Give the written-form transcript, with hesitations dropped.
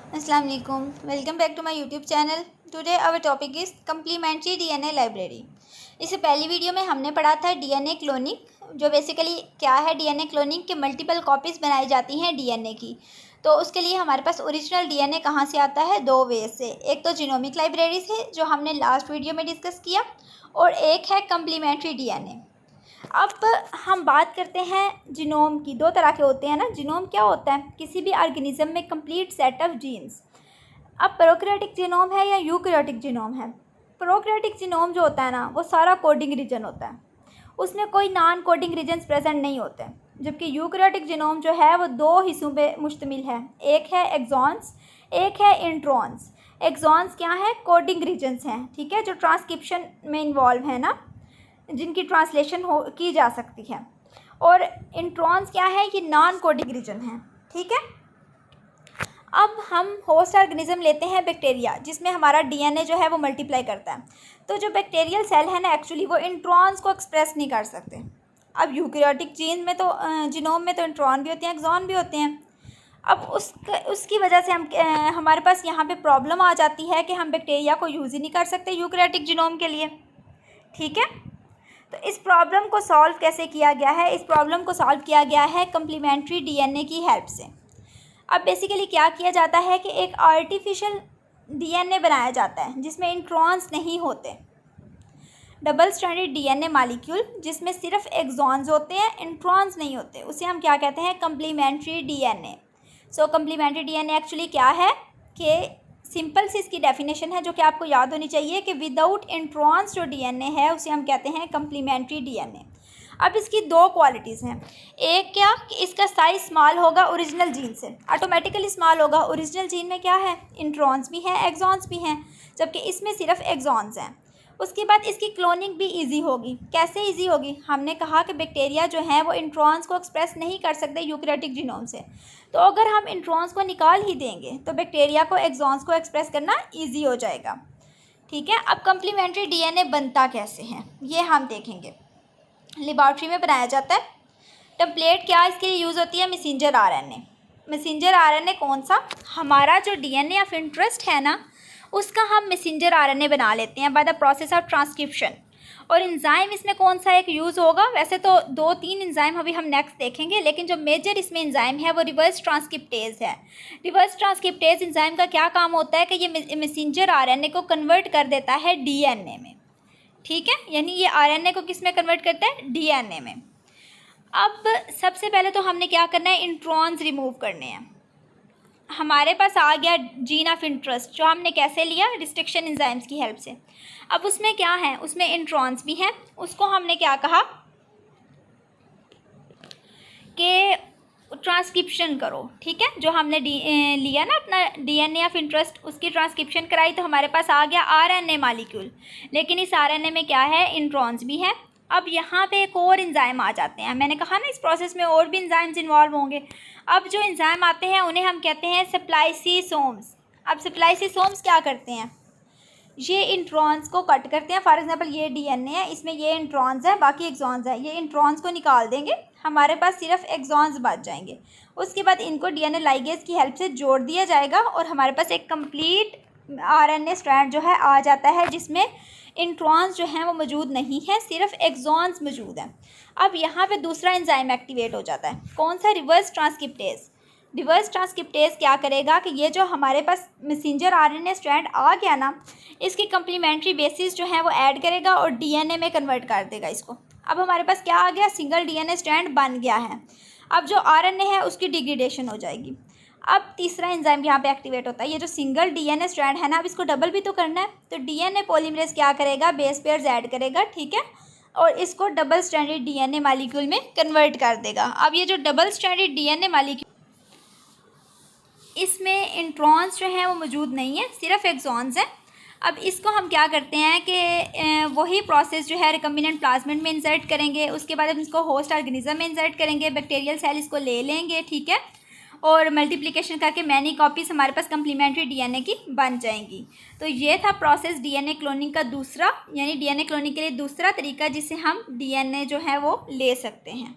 अस्सलाम वालेकुम, welcome back to my YouTube channel. Today our topic is complementary DNA library. इससे पहली video में हमने पढ़ा था डीएनए क्लोनिंग, जो बेसिकली क्या है डीएनए क्लोनिंग के मल्टीपल कॉपीज़ बनाई जाती हैं डीएनए की। तो उसके लिए हमारे पास ओरिजिनल डीएनए कहाँ से आता है, दो वे से। एक तो जीनोमिक लाइब्रेरी से, जो हमने लास्ट वीडियो में डिस्कस किया, और एक है कम्प्लीमेंट्री डीएनए। अब हम बात करते हैं जीनोम की। दो तरह के होते हैं ना। जीनोम क्या होता है? किसी भी ऑर्गेनिज्म में कंप्लीट सेट ऑफ जीन्स। अब प्रोकैरियोटिक जीनोम है या यूकैरियोटिक जीनोम है। प्रोकैरियोटिक जीनोम जो होता है ना, वो सारा कोडिंग रीजन होता है, उसमें कोई नॉन कोडिंग रीजन्स प्रेजेंट नहीं होते। जबकि यूकैरियोटिक जीनोम जो है वो दो हिस्सों पे मुश्तमिल है, एक है एक्सॉन्स, एक है इंट्रॉन्स। एक्सॉन्स क्या है? कोडिंग रीजन्स हैं, ठीक है, जो ट्रांसक्रिप्शन में इन्वॉल्व है ना, जिनकी ट्रांसलेशन हो की जा सकती है। और इंट्रॉन्स क्या है? ये नॉन कोडिंग रीजन है, ठीक है। अब हम होस्ट ऑर्गेनिज्म लेते हैं बैक्टीरिया, जिसमें हमारा डीएनए जो है वो मल्टीप्लाई करता है। तो जो बैक्टीरियल सेल है ना, एक्चुअली वो इंट्रॉन्स को एक्सप्रेस नहीं कर सकते। अब यूकैरियोटिक जीन में तो जीनोम में तो इंट्रॉन भी होते हैं, एक्सॉन भी होते हैं। अब उसकी वजह से हमारे पास यहाँ पे प्रॉब्लम आ जाती है कि हम बैक्टीरिया को यूज़ ही नहीं कर सकते यूकैरियोटिक जीनोम के लिए, ठीक है। तो इस प्रॉब्लम को सॉल्व कैसे किया गया है? इस प्रॉब्लम को सॉल्व किया गया है कम्प्लीमेंट्री डीएनए की हेल्प से। अब बेसिकली क्या किया जाता है कि एक आर्टिफिशियल डीएनए बनाया जाता है जिसमें इंट्रॉन्स नहीं होते। डबल स्ट्रैंडेड डीएनए मॉलिक्यूल जिसमें सिर्फ एक्सॉन्स होते हैं, इंट्रॉन्स नहीं होते, उसे हम क्या कहते हैं? Complementary DNA. So complementary DNA actually क्या है कि सिंपल सी इसकी डेफिनेशन है जो कि आपको याद होनी चाहिए कि विदाउट इंट्रॉन्स जो डीएनए है उसे हम कहते हैं कम्प्लीमेंट्री डीएनए। अब इसकी दो क्वालिटीज़ हैं। एक क्या कि इसका साइज स्मॉल होगा ओरिजिनल जीन से, ऑटोमेटिकली स्मॉल होगा। ओरिजिनल जीन में क्या है? इंट्रॉन्स भी हैं, एक्सॉन्स भी हैं, जबकि इसमें सिर्फ एक्सॉन्स हैं। उसके बाद इसकी क्लोनिंग भी इजी होगी। कैसे इजी होगी? हमने कहा कि बैक्टीरिया जो हैं वो इंट्रॉन्स को एक्सप्रेस नहीं कर सकते यूकैरियोटिक जीनोम से। तो अगर हम इंट्रॉन्स को निकाल ही देंगे तो बैक्टीरिया को एक्सॉन्स को एक्सप्रेस करना ईजी हो जाएगा, ठीक है। अब कम्प्लीमेंट्री डीएनए बनता कैसे है ये हम देखेंगे। लेबॉर्ट्री में बनाया जाता है। टेम्पलेट क्या इसके लिए यूज़ होती है? Messenger RNA. मैसेंजर आरएनए कौन सा? हमारा जो डीएनए ऑफ इंटरेस्ट है ना, उसका हम मैसेंजर आरएनए बना लेते हैं by the process of transcription. और इंजाइम इसमें कौन सा एक यूज़ होगा? वैसे तो दो तीन इंजाइम अभी हम नेक्स्ट देखेंगे, लेकिन जो मेजर इसमें इंजाइम है वो रिवर्स ट्रांसक्रिप्टेज है। रिवर्स ट्रांसक्रिप्टेज इंजाइम का क्या काम होता है कि ये मैसेंजर आरएनए को कन्वर्ट कर देता है डीएनए में, ठीक है। यानी ये आरएनए को किस में कन्वर्ट करता है? डीएनए में। अब सबसे पहले तो हमने क्या करना है? इंट्रॉन्स रिमूव करने हैं। हमारे पास आ गया जीन ऑफ इंटरेस्ट, जो हमने कैसे लिया? रिस्ट्रिक्शन एंजाइम्स की हेल्प से। अब उसमें क्या है? उसमें इंट्रॉन्स भी हैं। उसको हमने क्या कहा कि ट्रांसक्रिप्शन करो, ठीक है। जो हमने लिया ना अपना डीएनए ऑफ इंटरेस्ट, उसकी ट्रांसक्रिप्शन कराई तो हमारे पास आ गया आरएनए मॉलिक्यूल। लेकिन इस आरएनए में क्या है? इंट्रॉन्स भी हैं। अब यहाँ पे एक और एंजाइम आ जाते हैं। मैंने कहा ना इस प्रोसेस में और भी एंजाइम्स इन्वॉल्व होंगे। अब जो एंजाइम आते हैं उन्हें हम कहते हैं स्प्लाइसिसोम्स। अब स्प्लाइसिसोम्स क्या करते हैं? ये इंट्रॉन्स को कट करते हैं। फॉर एग्जांपल ये डीएनए है, इसमें ये इंट्रॉन्स है, बाकी एक्सॉन्स है। ये इंट्रॉन्स को निकाल देंगे, हमारे पास सिर्फ एक्सॉन्स बच जाएंगे। उसके बाद इनको डीएनए लाइगेज की हेल्प से जोड़ दिया जाएगा और हमारे पास एक कंप्लीट आरएनए स्ट्रैंड जो है आ जाता है, जिसमें इंट्रॉन्स जो हैं वो मौजूद नहीं है, सिर्फ एक्सॉन्स मौजूद हैं। अब यहाँ पे दूसरा एंजाइम एक्टिवेट हो जाता है। कौन सा? Reverse transcriptase. रिवर्स ट्रांसक्रिप्टेज क्या करेगा कि ये जो हमारे पास मैसेंजर आरएनए स्ट्रैंड आ गया ना, इसकी कम्प्लीमेंट्री बेसिस जो है वो ऐड करेगा और डीएनए में कन्वर्ट कर देगा इसको। अब हमारे पास क्या आ गया? सिंगल डीएनए स्ट्रैंड बन गया है। अब जो आरएनए है उसकी डिग्रेडेशन हो जाएगी। अब तीसरा एंजाइम यहाँ पे एक्टिवेट होता है। ये जो सिंगल डीएनए स्ट्रैंड है ना, अब इसको डबल भी तो करना है, तो डीएनए पॉलीमरेज क्या करेगा? बेस पेयर्स ऐड करेगा, ठीक है, और इसको डबल स्ट्रैंडेड डीएनए मॉलिक्यूल में कन्वर्ट कर देगा। अब ये जो डबल स्ट्रैंडेड डीएनए मॉलिक्यूल, इसमें इंट्रॉन्स जो हैं वो मौजूद नहीं है, सिर्फ एक्सॉन्स हैं। अब इसको हम क्या करते हैं कि वही प्रोसेस जो है रिकम्बिनेंट प्लाज्मिड में इंसर्ट करेंगे। उसके बाद हम इसको होस्ट ऑर्गेनिज्म में इंसर्ट करेंगे। बैक्टीरियल सेल इसको ले लेंगे, ठीक है, और मल्टीप्लिकेशन करके मैनी कॉपीज़ हमारे पास कम्प्लीमेंट्री डीएनए की बन जाएंगी। तो ये था प्रोसेस डीएनए क्लोनिंग का दूसरा, यानी डीएनए क्लोनिंग के लिए दूसरा तरीका जिससे हम डीएनए जो है वो ले सकते हैं।